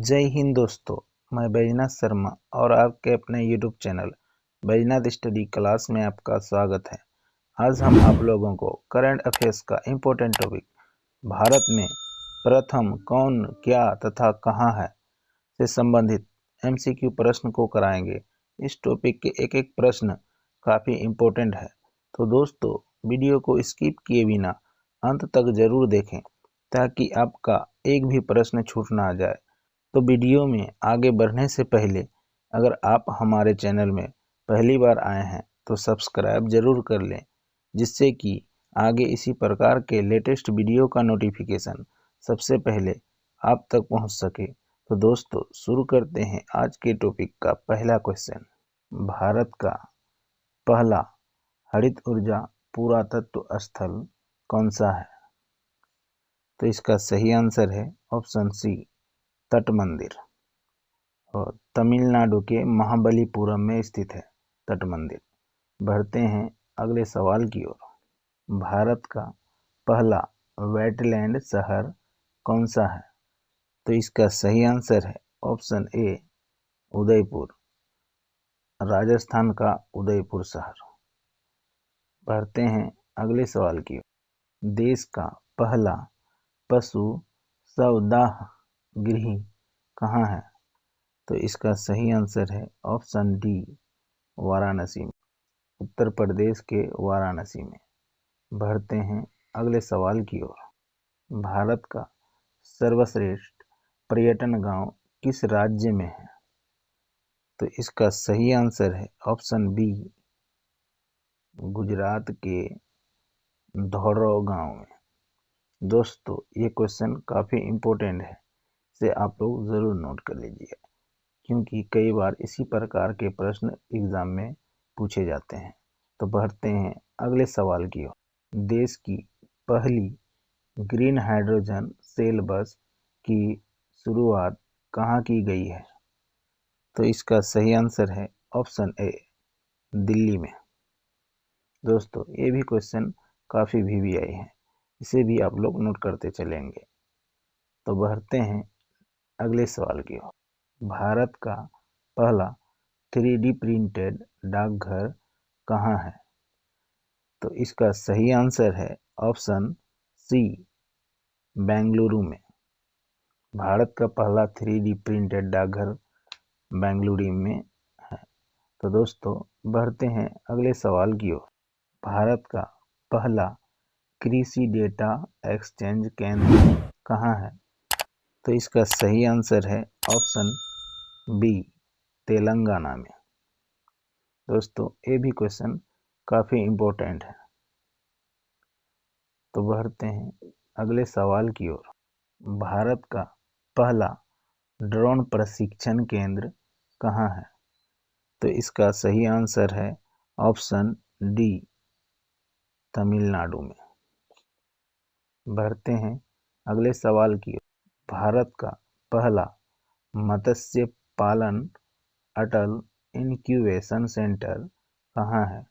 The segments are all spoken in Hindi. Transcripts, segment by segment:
जय हिंद दोस्तों, मैं बैजनाथ शर्मा और आपके अपने YouTube channel Baijnath study class में आपका स्वागत है। आज हम आप लोगों को करंट अफेयर्स का इम्पोर्टेंट टॉपिक भारत में प्रथम कौन, क्या तथा कहाँ है से संबंधित MCQ प्रश्न को कराएंगे। इस टॉपिक के एक एक प्रश्न काफ़ी इम्पोर्टेंट है, तो दोस्तों वीडियो को स्किप किए बिना अंत तक जरूर देखें ताकि आपका एक भी प्रश्न छूट ना जाए। तो वीडियो में आगे बढ़ने से पहले अगर आप हमारे चैनल में पहली बार आए हैं तो सब्सक्राइब जरूर कर लें, जिससे कि आगे इसी प्रकार के लेटेस्ट वीडियो का नोटिफिकेशन सबसे पहले आप तक पहुंच सके। तो दोस्तों शुरू करते हैं आज के टॉपिक का पहला क्वेश्चन। भारत का पहला हरित ऊर्जा पुरातत्व स्थल कौन सा है? तो इसका सही आंसर है ऑप्शन सी, तट मंदिर। और तमिलनाडु के महाबलीपुरम में स्थित है तट मंदिर। बढ़ते हैं अगले सवाल की ओर। भारत का पहला वेटलैंड शहर कौन सा है? तो इसका सही आंसर है ऑप्शन ए, उदयपुर, राजस्थान का उदयपुर शहर। बढ़ते हैं अगले सवाल की ओर। देश का पहला पशु सौदाह गृह कहाँ है? तो इसका सही आंसर है ऑप्शन डी, वाराणसी में, उत्तर प्रदेश के वाराणसी में। बढ़ते हैं अगले सवाल की ओर। भारत का सर्वश्रेष्ठ पर्यटन गांव किस राज्य में है? तो इसका सही आंसर है ऑप्शन बी, गुजरात के धौरव गांव में। दोस्तों ये क्वेश्चन काफ़ी इम्पोर्टेंट है, इसे आप लोग ज़रूर नोट कर लीजिए, क्योंकि कई बार इसी प्रकार के प्रश्न एग्जाम में पूछे जाते हैं। तो बढ़ते हैं अगले सवाल की ओर। देश की पहली ग्रीन हाइड्रोजन सेल बस की शुरुआत कहाँ की गई है? तो इसका सही आंसर है ऑप्शन ए, दिल्ली में। दोस्तों ये भी क्वेश्चन काफ़ी VVI है, इसे भी आप लोग नोट करते चलेंगे। तो बढ़ते हैं अगले सवाल की ओर। भारत का पहला 3D प्रिंटेड डाकघर कहाँ है? तो इसका सही आंसर है ऑप्शन सी, बेंगलुरु में। भारत का पहला 3D प्रिंटेड डाकघर बेंगलुरु में है। तो दोस्तों बढ़ते हैं अगले सवाल की ओर। भारत का पहला कृषि डेटा एक्सचेंज केंद्र कहाँ है? तो इसका सही आंसर है ऑप्शन बी, तेलंगाना में। दोस्तों ये भी क्वेश्चन काफ़ी इम्पोर्टेंट है। तो बढ़ते हैं अगले सवाल की ओर। भारत का पहला ड्रोन प्रशिक्षण केंद्र कहाँ है? तो इसका सही आंसर है ऑप्शन डी, तमिलनाडु में। बढ़ते हैं अगले सवाल की ओर। भारत का पहला मत्स्य पालन अटल इनक्यूबेशन सेंटर कहाँ है?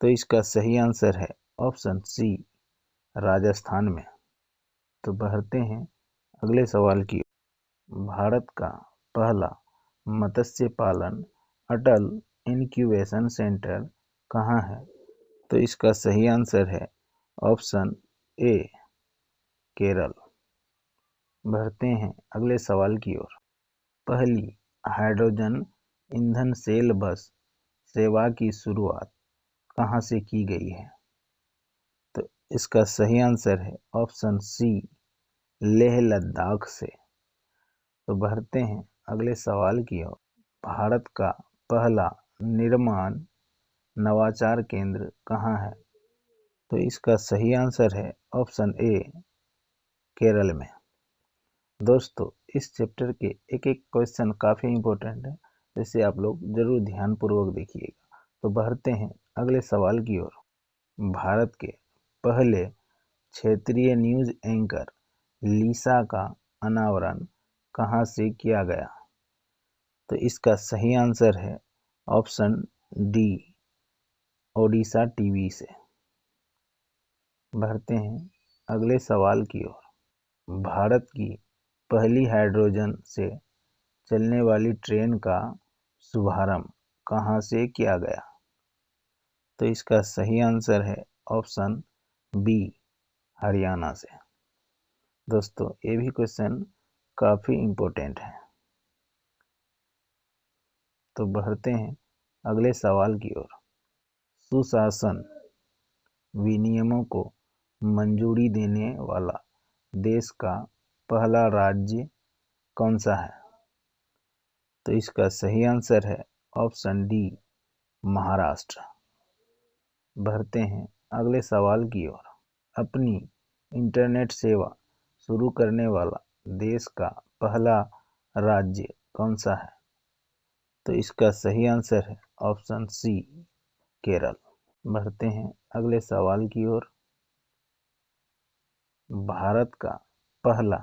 तो इसका सही आंसर है ऑप्शन सी, राजस्थान में। तो बढ़ते हैं अगले सवाल की ओर। भारत का पहला मत्स्य पालन अटल इनक्यूबेशन सेंटर कहाँ है? तो इसका सही आंसर है ऑप्शन ए, केरल। बढ़ते हैं अगले सवाल की ओर। पहली हाइड्रोजन ईंधन सेल बस सेवा की शुरुआत कहाँ से की गई है? तो इसका सही आंसर है ऑप्शन सी, लेह लद्दाख से। तो बढ़ते हैं अगले सवाल की ओर। भारत का पहला निर्माण नवाचार केंद्र कहाँ है? तो इसका सही आंसर है ऑप्शन ए, केरल में। दोस्तों इस चैप्टर के एक एक क्वेश्चन काफ़ी इम्पोर्टेंट है, जिसे आप लोग जरूर ध्यानपूर्वक देखिएगा। तो बढ़ते हैं अगले सवाल की ओर। भारत के पहले क्षेत्रीय न्यूज एंकर लीसा का अनावरण कहाँ से किया गया? तो इसका सही आंसर है ऑप्शन डी, ओडिशा टीवी से। बढ़ते हैं अगले सवाल की ओर। भारत की पहली हाइड्रोजन से चलने वाली ट्रेन का शुभारंभ कहाँ से किया गया? तो इसका सही आंसर है ऑप्शन बी, हरियाणा से। दोस्तों, ये भी क्वेश्चन काफी इम्पोर्टेंट है। तो बढ़ते हैं अगले सवाल की ओर। सुशासन विनियमों को मंजूरी देने वाला देश का पहला राज्य कौन सा है? तो इसका सही आंसर है ऑप्शन डी, महाराष्ट्र। बढ़ते हैं अगले सवाल की ओर। अपनी इंटरनेट सेवा शुरू करने वाला देश का पहला राज्य कौन सा है? तो इसका सही आंसर है ऑप्शन सी, केरल। बढ़ते हैं अगले सवाल की ओर। भारत का पहला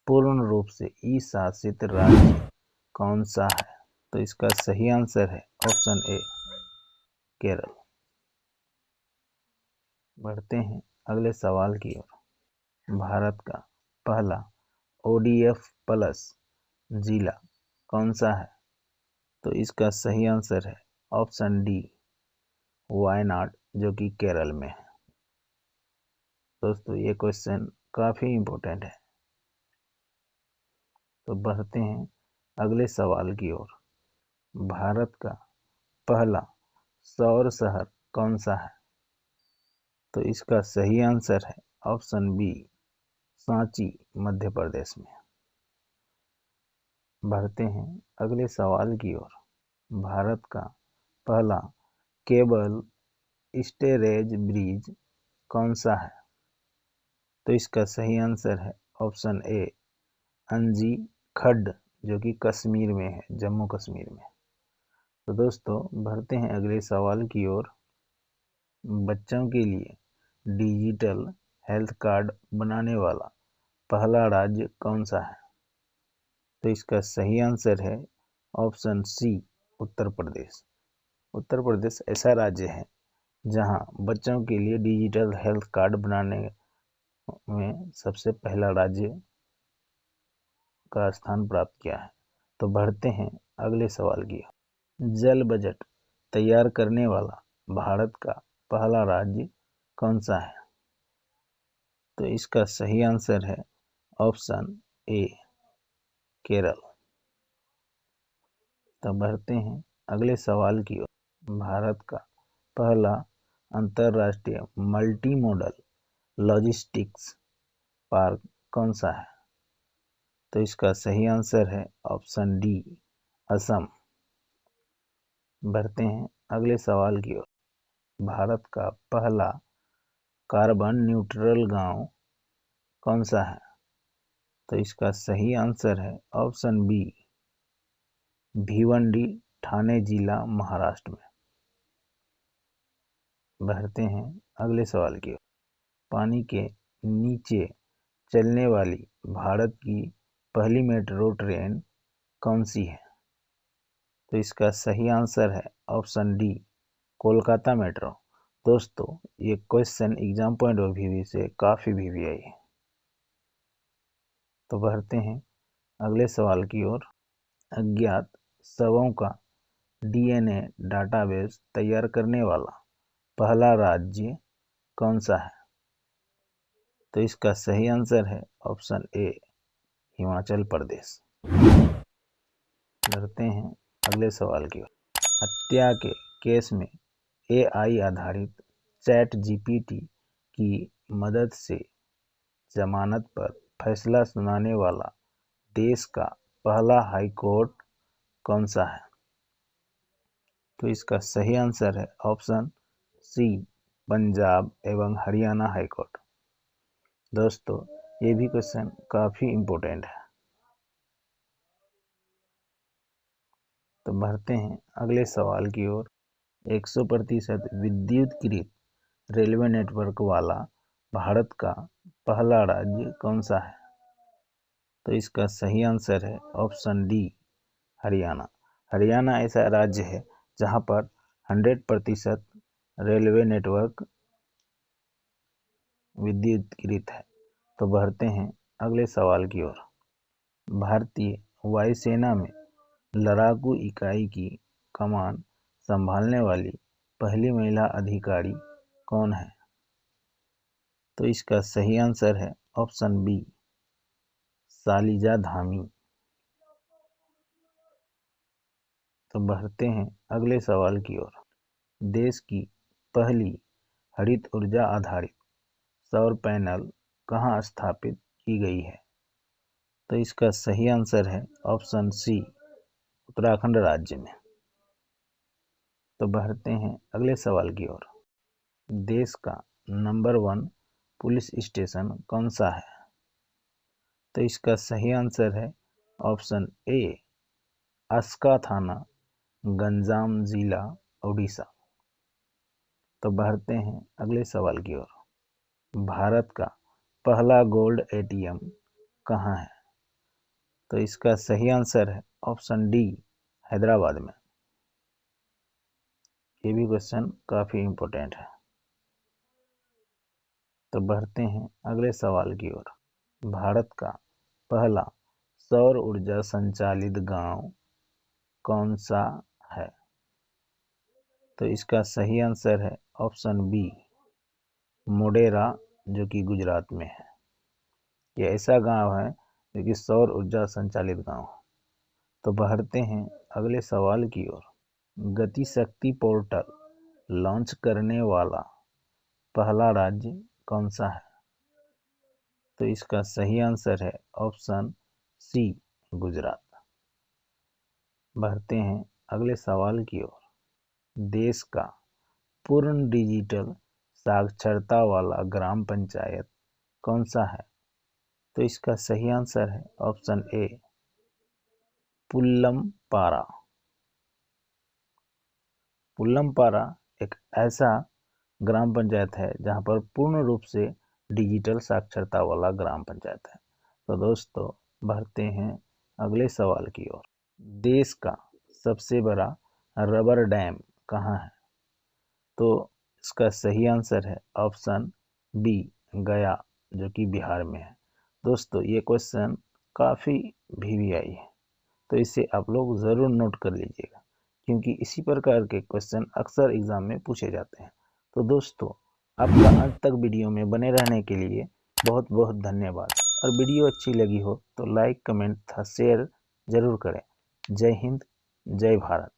पूर्ण रूप से ई शासित राज्य कौन सा है? तो इसका सही आंसर है ऑप्शन ए, केरल। बढ़ते हैं अगले सवाल की ओर। भारत का पहला ODF प्लस जिला कौन सा है? तो इसका सही आंसर है ऑप्शन डी, वायनाड, जो कि केरल में है। दोस्तों, ये क्वेश्चन काफी इम्पोर्टेंट है। तो बढ़ते हैं अगले सवाल की ओर। भारत का पहला सौर शहर कौन सा है? तो इसका सही आंसर है ऑप्शन बी, सांची, मध्य प्रदेश में। बढ़ते हैं अगले सवाल की ओर। भारत का पहला केबल स्टोरेज ब्रिज कौन सा है? तो इसका सही आंसर है ऑप्शन ए, अंजी खड्ड, जो कि कश्मीर में है, जम्मू कश्मीर में। तो दोस्तों, बढ़ते हैं अगले सवाल की ओर। बच्चों के लिए डिजिटल हेल्थ कार्ड बनाने वाला पहला राज्य कौन सा है? तो इसका सही आंसर है ऑप्शन सी, उत्तर प्रदेश। उत्तर प्रदेश ऐसा राज्य है जहां बच्चों के लिए डिजिटल हेल्थ कार्ड बनाने में सबसे पहला राज्य का स्थान प्राप्त किया है। तो बढ़ते हैं अगले सवाल की। जल बजट तैयार करने वाला भारत का पहला राज्य कौन सा है? तो इसका सही आंसर है ऑप्शन ए, केरल। तो बढ़ते हैं अगले सवाल की ओर। भारत का पहला अंतरराष्ट्रीय मल्टी मॉडल लॉजिस्टिक्स पार्क कौन सा है? तो इसका सही आंसर है ऑप्शन डी, असम। बढ़ते हैं अगले सवाल की ओर। भारत का पहला कार्बन न्यूट्रल गांव कौन सा है? तो इसका सही आंसर है ऑप्शन बी, भिवंडी, ठाणे जिला, महाराष्ट्र में। बढ़ते हैं अगले सवाल की ओर। पानी के नीचे चलने वाली भारत की पहली मेट्रो ट्रेन कौन सी है? तो इसका सही आंसर है ऑप्शन डी, कोलकाता मेट्रो। दोस्तों, ये question exam point of view से काफी भी आई है। तो बढ़ते हैं अगले सवाल की ओर। अज्ञात शवों का DNA डाटाबेस तैयार करने वाला पहला राज्य कौन सा है? तो इसका सही आंसर है ऑप्शन ए, हिमाचल प्रदेश। बढ़ते हैं अगले सवाल की ओर। हत्या के केस में AI आधारित चैट GPT की मदद से जमानत पर फैसला सुनाने वाला देश का पहला हाई कोर्ट कौन सा है? तो इसका सही आंसर है ऑप्शन सी, पंजाब एवं हरियाणा हाई कोर्ट। दोस्तों, ये भी क्वेश्चन काफी इम्पोर्टेंट है। तो बढ़ते हैं अगले सवाल की ओर। 100% विद्युतीकृत रेलवे नेटवर्क वाला भारत का पहला राज्य कौन सा है? तो इसका सही आंसर है ऑप्शन डी, हरियाणा। हरियाणा ऐसा राज्य है जहां पर 100% रेलवे नेटवर्क विद्युतीकृत है। तो बढ़ते हैं अगले सवाल की ओर। भारतीय वायुसेना में लड़ाकू इकाई की कमान संभालने वाली पहली महिला अधिकारी कौन है? तो इसका सही आंसर है ऑप्शन बी, शालिजा धामी। तो बढ़ते हैं अगले सवाल की ओर। देश की पहली हरित ऊर्जा आधारित सौर पैनल कहाँ स्थापित की गई है? तो इसका सही आंसर है ऑप्शन सी, उत्तराखंड राज्य में। तो बढ़ते हैं अगले सवाल की ओर। देश का नंबर 1 पुलिस स्टेशन कौन सा है? तो इसका सही आंसर है ऑप्शन ए, अस्का थाना, गंजाम जिला, ओडिशा। तो बढ़ते हैं अगले सवाल की ओर। भारत का पहला गोल्ड एटीएम कहाँ है? तो इसका सही आंसर है ऑप्शन डी, हैदराबाद में। ये भी क्वेश्चन काफी इंपॉर्टेंट है। तो बढ़ते हैं अगले सवाल की ओर। भारत का पहला सौर ऊर्जा संचालित गांव कौन सा है? तो इसका सही आंसर है ऑप्शन बी, मोढेरा, जो कि गुजरात में है। ये ऐसा गांव है जो कि सौर ऊर्जा संचालित गांव। तो बढ़ते हैं अगले सवाल की ओर। गति शक्ति पोर्टल लॉन्च करने वाला पहला राज्य कौन सा है? तो इसका सही आंसर है ऑप्शन सी, गुजरात। बढ़ते हैं अगले सवाल की ओर। देश का पूर्ण डिजिटल साक्षरता वाला ग्राम पंचायत कौन सा है? तो इसका सही आंसर है ऑप्शन ए, पुल्लमपारा। पुल्लमपारा एक ऐसा ग्राम पंचायत है जहां पर पूर्ण रूप से डिजिटल साक्षरता वाला ग्राम पंचायत है। तो दोस्तों बढ़ते हैं अगले सवाल की ओर। देश का सबसे बड़ा रबर डैम कहाँ है? तो इसका सही आंसर है ऑप्शन बी, गया, जो कि बिहार में है। दोस्तों ये क्वेश्चन काफ़ी वीवीआई है, तो इसे आप लोग ज़रूर नोट कर लीजिएगा, क्योंकि इसी प्रकार के क्वेश्चन अक्सर एग्जाम में पूछे जाते हैं। तो दोस्तों आपका अंत तक वीडियो में बने रहने के लिए बहुत बहुत धन्यवाद। और वीडियो अच्छी लगी हो तो लाइक, कमेंट तथा शेयर जरूर करें। जय हिंद, जय भारत।